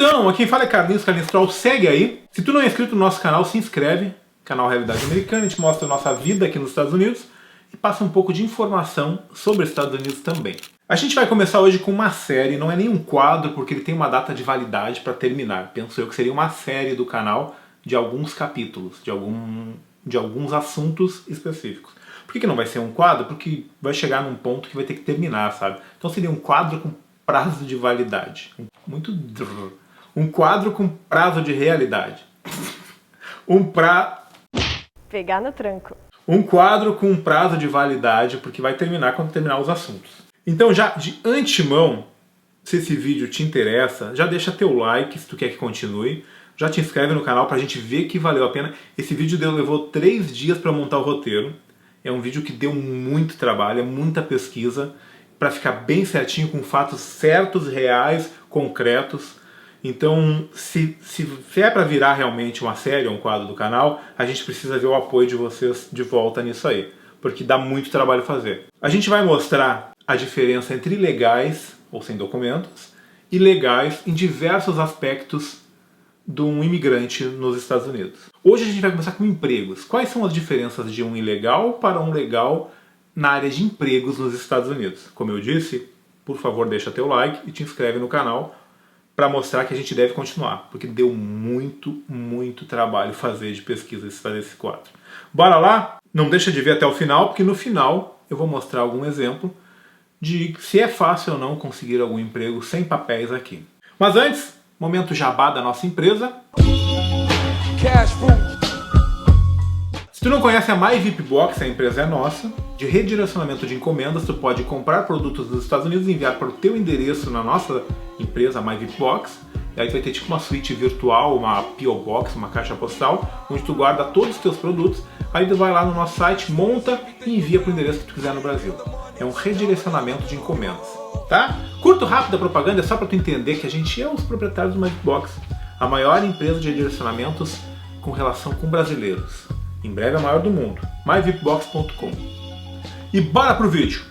Então, aqui quem fala é Carlinhos Troll, segue aí. Se tu não é inscrito no nosso canal, se inscreve. Canal Realidade Americana, a gente mostra a nossa vida aqui nos Estados Unidos e passa um pouco de informação sobre os Estados Unidos também. A gente vai começar hoje com uma série, não é nem um quadro, porque ele tem uma data de validade para terminar. Penso eu que seria uma série do canal de alguns capítulos, de alguns assuntos específicos. Por que não vai ser um quadro? Porque vai chegar num ponto que vai ter que terminar, sabe? Então seria um quadro com prazo de validade. Um quadro com prazo de realidade. Pegar no tranco. Um quadro com prazo de validade, porque vai terminar quando terminar os assuntos. Então já de antemão, se esse vídeo te interessa, já deixa teu like se tu quer que continue. Já te inscreve no canal pra gente ver que valeu a pena. Esse vídeo levou 3 dias para montar o roteiro. É um vídeo que deu muito trabalho, é muita pesquisa, para ficar bem certinho, com fatos certos, reais, concretos. Então, se é para virar realmente uma série ou um quadro do canal, a gente precisa ver o apoio de vocês de volta nisso aí, porque dá muito trabalho fazer. A gente vai mostrar a diferença entre legais, ou sem documentos, e legais em diversos aspectos de um imigrante nos Estados Unidos. Hoje a gente vai começar com empregos. Quais são as diferenças de um ilegal para um legal na área de empregos nos Estados Unidos? Como eu disse, por favor deixa teu like e te inscreve no canal para mostrar que a gente deve continuar, porque deu muito trabalho fazer de pesquisa fazer esse quadro. Bora lá? Não deixa de ver até o final, porque no final eu vou mostrar algum exemplo de se é fácil ou não conseguir algum emprego sem papéis aqui. Mas antes, momento jabá da nossa empresa. Se tu não conhece a MyVipBox, a empresa é nossa, de redirecionamento de encomendas. Tu pode comprar produtos dos Estados Unidos e enviar para o teu endereço na nossa empresa, a MyVipBox. E aí tu vai ter tipo uma suíte virtual, uma P.O. Box, uma caixa postal, onde tu guarda todos os teus produtos. Aí tu vai lá no nosso site, monta e envia para o endereço que tu quiser no Brasil. É um redirecionamento de encomendas, tá? Curto rápido a propaganda, é só para tu entender que a gente é os proprietários do MyVipBox, a maior empresa de redirecionamentos com relação com brasileiros. Em breve a maior do mundo. myvipbox.com. E bora pro vídeo!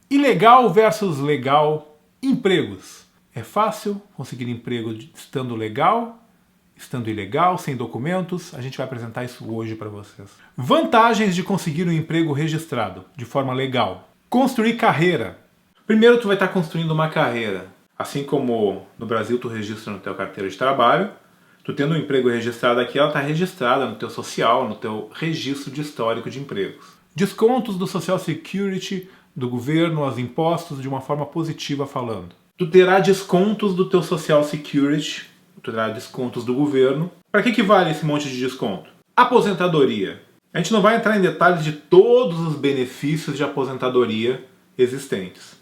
Ilegal versus legal. Empregos. É fácil conseguir emprego estando legal, estando ilegal, sem documentos? A gente vai apresentar isso hoje para vocês. Vantagens de conseguir um emprego registrado de forma legal. Construir carreira. Primeiro tu vai estar construindo uma carreira. Assim como no Brasil tu registra no teu carteira de trabalho, tu tendo um emprego registrado aqui, ela está registrada no teu social, no teu registro de histórico de empregos. Descontos do Social Security, do governo, os impostos, de uma forma positiva falando. Tu terá descontos do teu Social Security, tu terá descontos do governo. Para que vale esse monte de desconto? Aposentadoria. A gente não vai entrar em detalhes de todos os benefícios de aposentadoria existentes.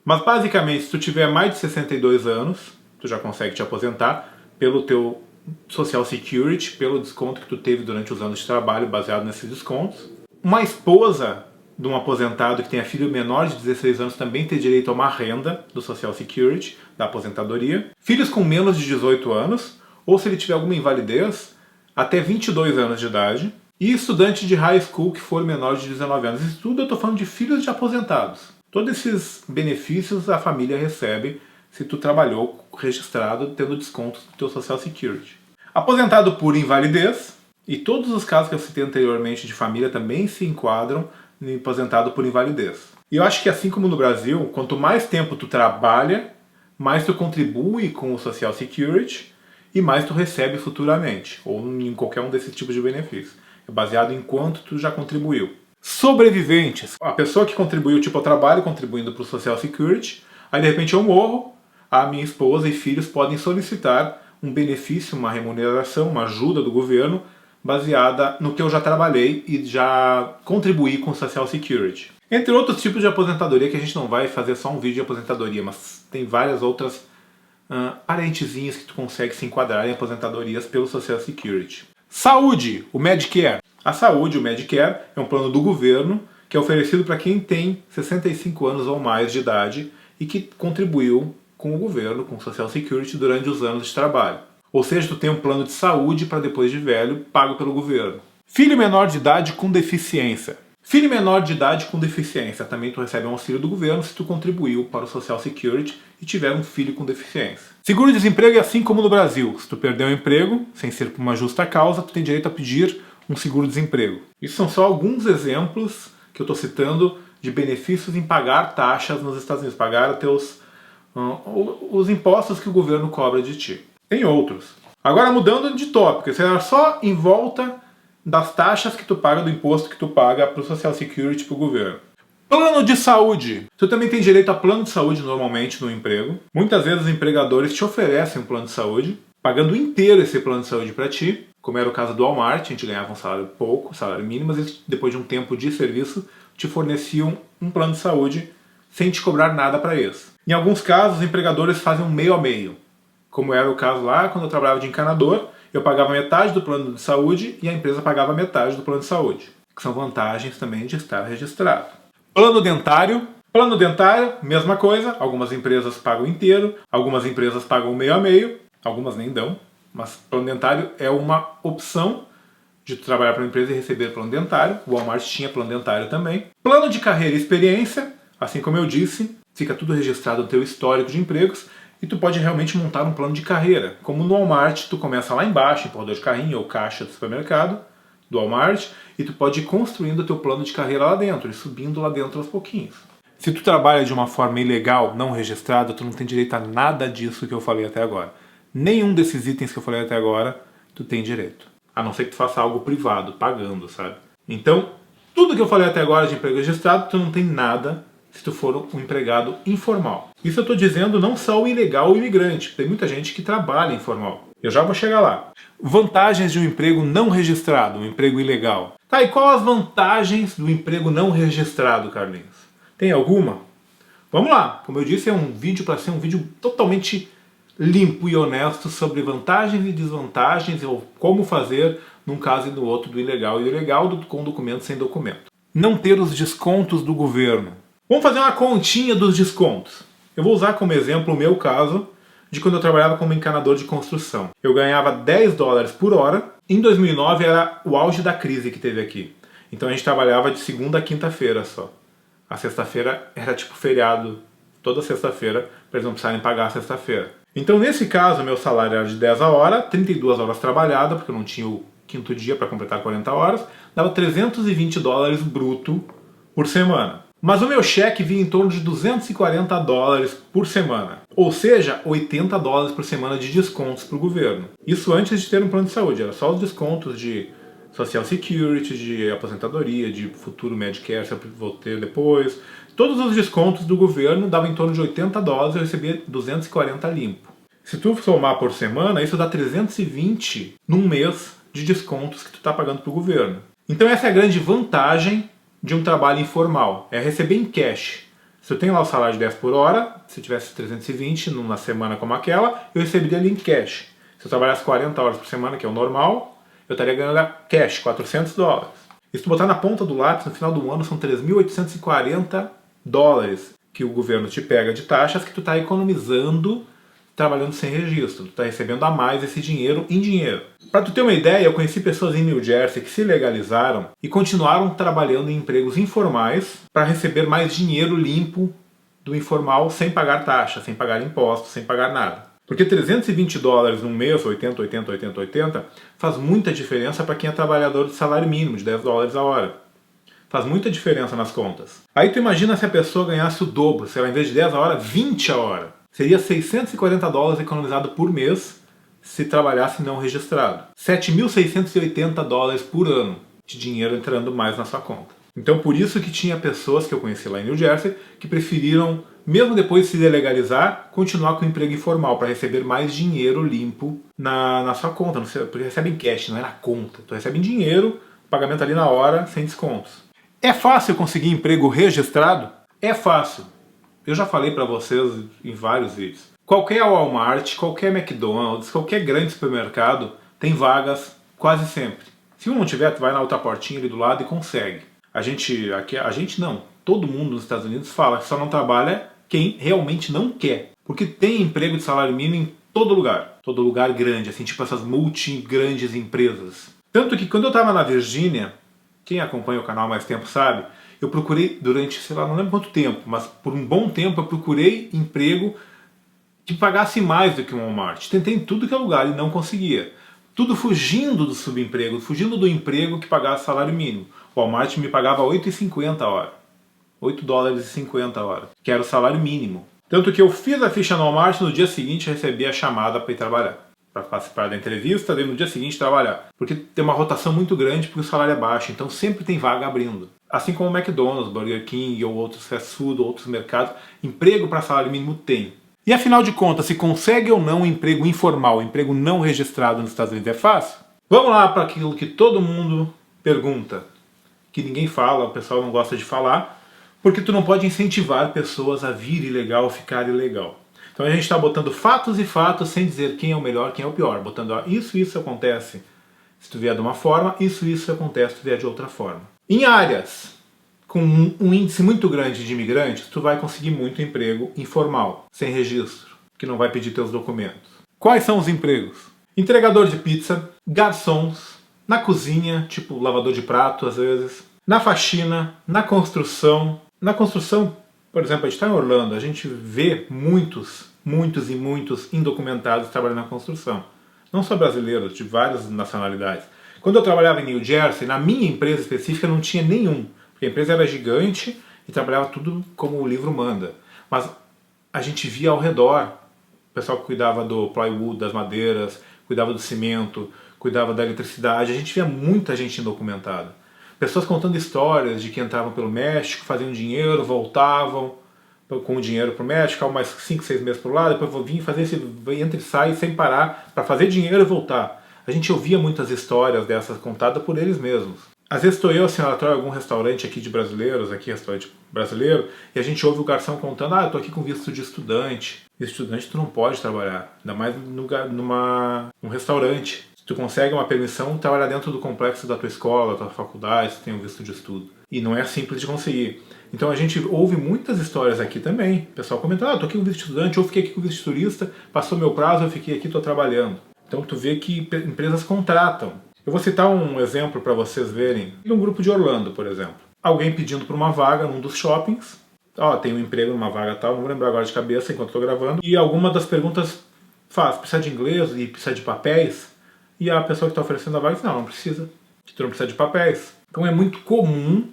Mas basicamente, se tu tiver mais de 62 anos, tu já consegue te aposentar pelo teu Social Security, pelo desconto que tu teve durante os anos de trabalho baseado nesses descontos. Uma esposa de um aposentado que tenha filho menor de 16 anos também tem direito a uma renda do Social Security, da aposentadoria. Filhos com menos de 18 anos, ou se ele tiver alguma invalidez, até 22 anos de idade. E estudante de high school que for menor de 19 anos. Isso tudo eu estou falando de filhos de aposentados. Todos esses benefícios a família recebe se tu trabalhou registrado tendo descontos do teu Social Security. Aposentado por invalidez, e todos os casos que eu citei anteriormente de família também se enquadram em aposentado por invalidez. E eu acho que assim como no Brasil, quanto mais tempo tu trabalha, mais tu contribui com o Social Security e mais tu recebe futuramente, ou em qualquer um desses tipos de benefícios. É baseado em quanto tu já contribuiu. Sobreviventes. A pessoa que contribuiu tipo ao trabalho, contribuindo para o Social Security, aí de repente eu morro, a minha esposa e filhos podem solicitar um benefício, uma remuneração, uma ajuda do governo, baseada no que eu já trabalhei e já contribuí com o Social Security. Entre outros tipos de aposentadoria, que a gente não vai fazer só um vídeo de aposentadoria, mas tem várias outras parentezinhas que tu consegue se enquadrar em aposentadorias pelo Social Security. Saúde, o Medicare. A saúde, o Medicare, é um plano do governo que é oferecido para quem tem 65 anos ou mais de idade e que contribuiu com o governo, com o Social Security, durante os anos de trabalho. Ou seja, tu tem um plano de saúde para depois de velho, pago pelo governo. Filho menor de idade com deficiência. Filho menor de idade com deficiência, também tu recebe um auxílio do governo se tu contribuiu para o Social Security e tiver um filho com deficiência. Seguro-desemprego é assim como no Brasil. Se tu perder um emprego, sem ser por uma justa causa, tu tem direito a pedir um seguro-desemprego. Isso são só alguns exemplos que eu estou citando de benefícios em pagar taxas nos Estados Unidos, pagar os impostos que o governo cobra de ti. Tem outros. Agora mudando de tópico, isso era só em volta das taxas que tu paga, do imposto que tu paga para o Social Security, para o governo. Plano de saúde. Tu também tem direito a plano de saúde normalmente no emprego. Muitas vezes os empregadores te oferecem um plano de saúde, pagando inteiro esse plano de saúde para ti, como era o caso do Walmart, a gente ganhava um salário pouco, salário mínimo, mas eles, depois de um tempo de serviço, te forneciam um plano de saúde sem te cobrar nada para isso. Em alguns casos, os empregadores fazem um meio a meio, como era o caso lá quando eu trabalhava de encanador, eu pagava metade do plano de saúde e a empresa pagava metade do plano de saúde, que são vantagens também de estar registrado. Plano dentário. Plano dentário, mesma coisa, algumas empresas pagam inteiro, algumas empresas pagam meio a meio, algumas nem dão, mas plano dentário é uma opção de trabalhar para uma empresa e receber plano dentário. O Walmart tinha plano dentário também. Plano de carreira e experiência, assim como eu disse, fica tudo registrado no teu histórico de empregos e tu pode realmente montar um plano de carreira. Como no Walmart, tu começa lá embaixo, empurrador de carrinho ou caixa do supermercado, do Walmart, e tu pode ir construindo o teu plano de carreira lá dentro e subindo lá dentro aos pouquinhos. Se tu trabalha de uma forma ilegal, não registrada, tu não tem direito a nada disso que eu falei até agora. Nenhum desses itens que eu falei até agora, tu tem direito. A não ser que tu faça algo privado, pagando, sabe? Então, tudo que eu falei até agora de emprego registrado, tu não tem nada se tu for um empregado informal. Isso eu estou dizendo não só o ilegal ou o imigrante. Tem muita gente que trabalha informal. Eu já vou chegar lá. Vantagens de um emprego não registrado, um emprego ilegal. Tá, e quais as vantagens do emprego não registrado, Carlinhos? Tem alguma? Vamos lá. Como eu disse, é um vídeo para ser um vídeo totalmente limpo e honesto sobre vantagens e desvantagens ou como fazer num caso e no outro do ilegal e do ilegal, com documento sem documento. Não ter os descontos do governo. Vamos fazer uma continha dos descontos. Eu vou usar como exemplo o meu caso de quando eu trabalhava como encanador de construção. Eu ganhava 10 dólares por hora. Em 2009 era o auge da crise que teve aqui. Então a gente trabalhava de segunda a quinta-feira só. A sexta-feira era tipo feriado, toda sexta-feira, para eles não precisarem pagar a sexta-feira. Então nesse caso meu salário era de 10 a hora, 32 horas trabalhadas, porque eu não tinha o quinto dia para completar 40 horas, dava 320 dólares bruto por semana. Mas o meu cheque vinha em torno de 240 dólares por semana. Ou seja, 80 dólares por semana de descontos para o governo. Isso antes de ter um plano de saúde. Era só os descontos de Social Security, de aposentadoria, de futuro Medicare, se eu vou ter depois. Todos os descontos do governo davam em torno de 80 dólares e eu recebia 240 limpo. Se tu somar por semana, isso dá 320 num mês de descontos que tu está pagando para o governo. Então essa é a grande vantagem de um trabalho informal, é receber em cash. Se eu tenho lá o salário de 10 por hora, se eu tivesse 320 numa semana como aquela, eu receberia ali em cash. Se eu trabalhasse 40 horas por semana, que é o normal, eu estaria ganhando cash, 400 dólares. E se tu botar na ponta do lápis, no final do ano, são 3.840 dólares que o governo te pega de taxas que tu está economizando trabalhando sem registro. Tu está recebendo a mais esse dinheiro em dinheiro. Para tu ter uma ideia, eu conheci pessoas em New Jersey que se legalizaram e continuaram trabalhando em empregos informais para receber mais dinheiro limpo do informal sem pagar taxa, sem pagar impostos, sem pagar nada. Porque 320 dólares num mês, 80, 80, 80, 80, faz muita diferença para quem é trabalhador de salário mínimo, de 10 dólares a hora. Faz muita diferença nas contas. Aí tu imagina se a pessoa ganhasse o dobro, se ela em vez de 10 a hora, 20 a hora. Seria 640 dólares economizado por mês se trabalhasse não registrado. 7.680 dólares por ano de dinheiro entrando mais na sua conta. Então por isso que tinha pessoas que eu conheci lá em New Jersey que preferiram, mesmo depois de se legalizar, continuar com o emprego informal para receber mais dinheiro limpo na sua conta. Tu recebe em cash, não é na conta. Tu recebe em dinheiro, pagamento ali na hora, sem descontos. É fácil conseguir emprego registrado? É fácil. Eu já falei para vocês em vários vídeos. Qualquer Walmart, qualquer McDonald's, qualquer grande supermercado tem vagas quase sempre. Se um não tiver, tu vai na outra portinha ali do lado e consegue. A gente não. Todo mundo nos Estados Unidos fala que só não trabalha quem realmente não quer. Porque tem emprego de salário mínimo em todo lugar. Todo lugar grande, assim, tipo essas multi-grandes empresas. Tanto que quando eu estava na Virgínia, Quem acompanha o canal há mais tempo sabe, eu procurei durante, sei lá, não lembro quanto tempo, mas por um bom tempo eu procurei emprego que pagasse mais do que um Walmart. Tentei em tudo que é lugar e não conseguia. Tudo fugindo do subemprego, fugindo do emprego que pagasse salário mínimo. O Walmart me pagava 8,50 a hora. 8 dólares e 50 a hora, que era o salário mínimo. Tanto que eu fiz a ficha no Walmart, no dia seguinte recebi a chamada para ir trabalhar. Para participar da entrevista, daí no dia seguinte trabalhar. Porque tem uma rotação muito grande, porque o salário é baixo, então sempre tem vaga abrindo. Assim como o McDonald's, Burger King ou outros fast food, outros mercados, emprego para salário mínimo tem. E afinal de contas, se consegue ou não um emprego informal, um emprego não registrado nos Estados Unidos é fácil? Vamos lá para aquilo que todo mundo pergunta, que ninguém fala, o pessoal não gosta de falar, porque tu não pode incentivar pessoas a vir ilegal ou ficar ilegal. Então a gente está botando fatos e fatos sem dizer quem é o melhor, quem é o pior. Botando isso acontece se tu vier de uma forma, isso acontece se tu vier de outra forma. Em áreas com um índice muito grande de imigrantes, tu vai conseguir muito emprego informal, sem registro, que não vai pedir teus documentos. Quais são os empregos? Entregador de pizza, garçons, na cozinha, tipo lavador de prato às vezes, na faxina, na construção. Na construção, por exemplo, a gente está em Orlando, a gente vê muitos indocumentados trabalhando na construção. Não só brasileiros, de várias nacionalidades. Quando eu trabalhava em New Jersey, na minha empresa específica não tinha nenhum. Porque a empresa era gigante e trabalhava tudo como o livro manda. Mas a gente via ao redor o pessoal que cuidava do plywood, das madeiras, cuidava do cimento, cuidava da eletricidade. A gente via muita gente indocumentada. Pessoas contando histórias de que entravam pelo México, faziam dinheiro, voltavam com o dinheiro para o México, ficavam mais 5, 6 meses por lá, depois vinham fazer esse entra e sai sem parar para fazer dinheiro e voltar. A gente ouvia muitas histórias dessas contadas por eles mesmos. Às vezes estou eu, assim, em algum restaurante aqui de brasileiros, aqui restaurante brasileiro, e a gente ouve o garçom contando, eu estou aqui com visto de estudante. Visto de estudante tu não pode trabalhar, ainda mais num restaurante. Se tu consegue uma permissão, trabalhar dentro do complexo da tua escola, da tua faculdade, se tem um visto de estudo. E não é simples de conseguir. Então a gente ouve muitas histórias aqui também. O pessoal comentando, estou aqui com visto de estudante, eu fiquei aqui com visto de turista, passou meu prazo, eu fiquei aqui, estou trabalhando. Então tu vê que empresas contratam. Eu vou citar um exemplo para vocês verem. Num grupo de Orlando, por exemplo. Alguém pedindo por uma vaga num dos shoppings. Tem um emprego numa vaga tal, não vou lembrar agora de cabeça enquanto estou gravando. E alguma das perguntas precisa de inglês e precisa de papéis? E a pessoa que está oferecendo a vaga diz, não precisa. Que tu não precisa de papéis. Então é muito comum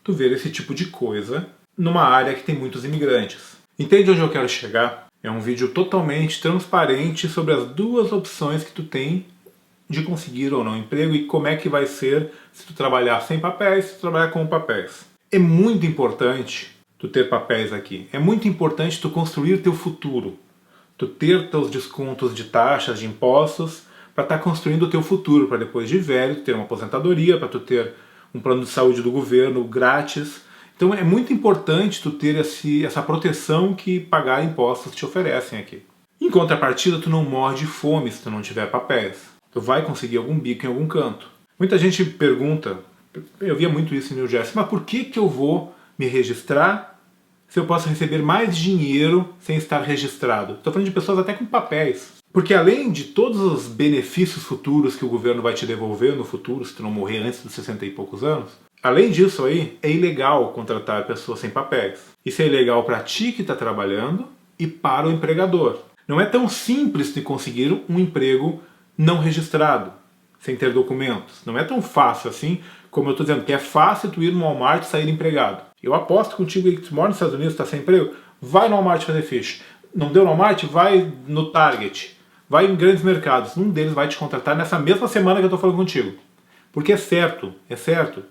tu ver esse tipo de coisa numa área que tem muitos imigrantes. Entende onde eu quero chegar? É um vídeo totalmente transparente sobre as duas opções que tu tem de conseguir ou não emprego e como é que vai ser se tu trabalhar sem papéis, se tu trabalhar com papéis. É muito importante tu ter papéis aqui. É muito importante tu construir teu futuro. Tu ter teus descontos de taxas, de impostos, para estar construindo o teu futuro, para depois de velho tu ter uma aposentadoria, para tu ter um plano de saúde do governo grátis. Então é muito importante tu ter essa proteção que pagar impostos te oferecem aqui. Em contrapartida, tu não morre de fome se tu não tiver papéis. Tu vai conseguir algum bico em algum canto. Muita gente pergunta, eu via muito isso em New Jersey, mas por que eu vou me registrar se eu posso receber mais dinheiro sem estar registrado? Estou falando de pessoas até com papéis. Porque além de todos os benefícios futuros que o governo vai te devolver no futuro, se tu não morrer antes dos 60 e poucos anos, além disso aí, é ilegal contratar pessoas sem papéis. Isso é ilegal para ti que está trabalhando e para o empregador. Não é tão simples de conseguir um emprego não registrado, sem ter documentos. Não é tão fácil assim, como eu estou dizendo, que é fácil tu ir no Walmart e sair empregado. Eu aposto contigo que tu mora nos Estados Unidos, está sem emprego, vai no Walmart fazer ficha. Não deu no Walmart? Vai no Target. Vai em grandes mercados. Um deles vai te contratar nessa mesma semana que eu estou falando contigo. Porque é certo, é certo.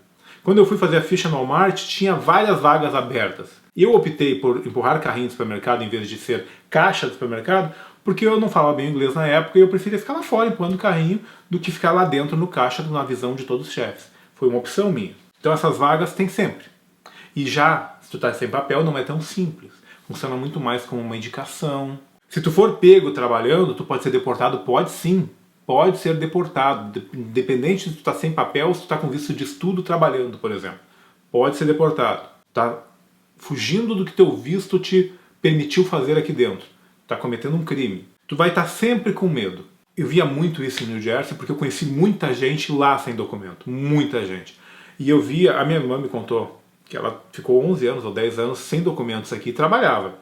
Quando eu fui fazer a ficha no Walmart, tinha várias vagas abertas. E eu optei por empurrar carrinho do supermercado em vez de ser caixa do supermercado, porque eu não falava bem inglês na época e eu preferia ficar lá fora empurrando o carrinho do que ficar lá dentro no caixa na visão de todos os chefes. Foi uma opção minha. Então essas vagas tem sempre. E já, se tu tá sem papel, não é tão simples. Funciona muito mais como uma indicação. Se tu for pego trabalhando, tu pode ser deportado? Pode sim. Pode ser deportado. Independente se tu tá sem papel ou se tu tá com visto de estudo trabalhando, por exemplo. Pode ser deportado. Tá fugindo do que teu visto te permitiu fazer aqui dentro. Tá cometendo um crime. Tu vai estar sempre com medo. Eu via muito isso em New Jersey porque eu conheci muita gente lá sem documento. Muita gente. E eu via, a minha irmã me contou que ela ficou 11 anos ou 10 anos sem documentos aqui e trabalhava.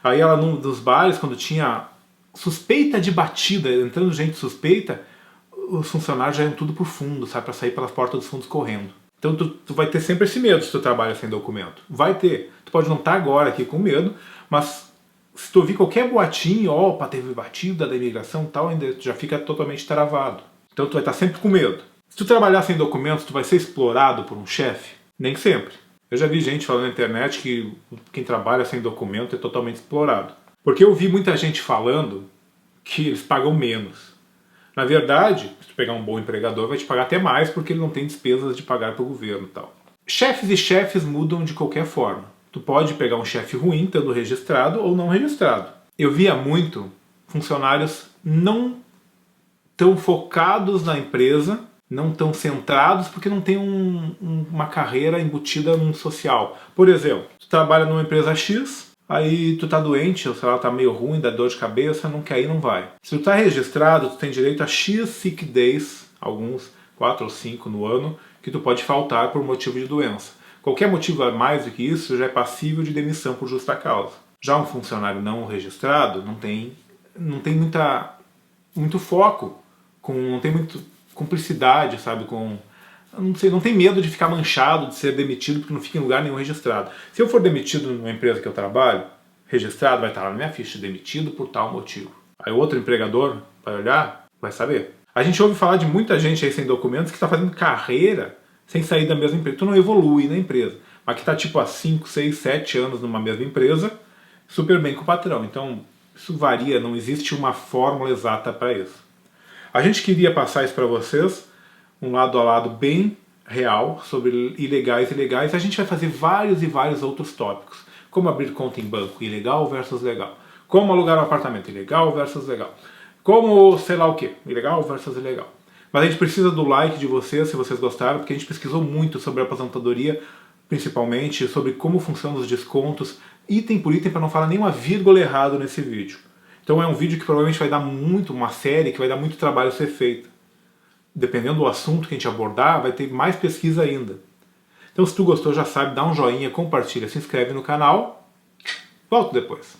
Aí ela, num dos bares, quando tinha suspeita de batida, entrando gente suspeita, os funcionários já iam tudo pro fundo, sabe, para sair pelas portas dos fundos correndo. Então tu vai ter sempre esse medo se tu trabalha sem documento. Vai ter. Tu pode não estar agora aqui com medo, mas se tu ouvir qualquer boatinho, opa, teve batida da imigração e tal, ainda tu já fica totalmente travado. Então tu vai estar sempre com medo. Se tu trabalhar sem documentos, tu vai ser explorado por um chefe? Nem sempre. Eu já vi gente falando na internet que quem trabalha sem documento é totalmente explorado. Porque eu vi muita gente falando que eles pagam menos. Na verdade, se tu pegar um bom empregador, vai te pagar até mais porque ele não tem despesas de pagar para o governo e tal. Chefes e chefes mudam de qualquer forma. Tu pode pegar um chefe ruim, estando registrado ou não registrado. Eu via muito funcionários não tão focados na empresa, não tão centrados, porque não tem uma carreira embutida num social. Por exemplo, tu trabalha numa empresa X, aí tu tá doente, ou sei lá, tá meio ruim, dá dor de cabeça, não quer ir, não vai. Se tu tá registrado, tu tem direito a X sick days, alguns 4 ou 5 no ano, que tu pode faltar por motivo de doença. Qualquer motivo a mais do que isso já é passível de demissão por justa causa. Já um funcionário não registrado não tem muito foco, não tem muito cumplicidade, sabe, não tem medo de ficar manchado, de ser demitido porque não fica em lugar nenhum registrado. Se eu for demitido numa empresa que eu trabalho, registrado, vai estar lá na minha ficha, demitido por tal motivo. Aí o outro empregador vai olhar, vai saber. A gente ouve falar de muita gente aí sem documentos que está fazendo carreira sem sair da mesma empresa. Tu não evolui na empresa, mas que está tipo há 5, 6, 7 anos numa mesma empresa, super bem com o patrão. Então isso varia, não existe uma fórmula exata para isso. A gente queria passar isso para vocês, um lado a lado bem real, sobre ilegais e legais. A gente vai fazer vários e vários outros tópicos, como abrir conta em banco, ilegal versus legal. Como alugar um apartamento, ilegal versus legal. Como sei lá o que, ilegal versus ilegal. Mas a gente precisa do like de vocês, se vocês gostaram, porque a gente pesquisou muito sobre a aposentadoria, principalmente sobre como funcionam os descontos, item por item, para não falar nenhuma vírgula errado nesse vídeo. Então é um vídeo que provavelmente vai dar uma série que vai dar muito trabalho ser feita. Dependendo do assunto que a gente abordar, vai ter mais pesquisa ainda. Então se tu gostou, já sabe, dá um joinha, compartilha, se inscreve no canal. Volto depois.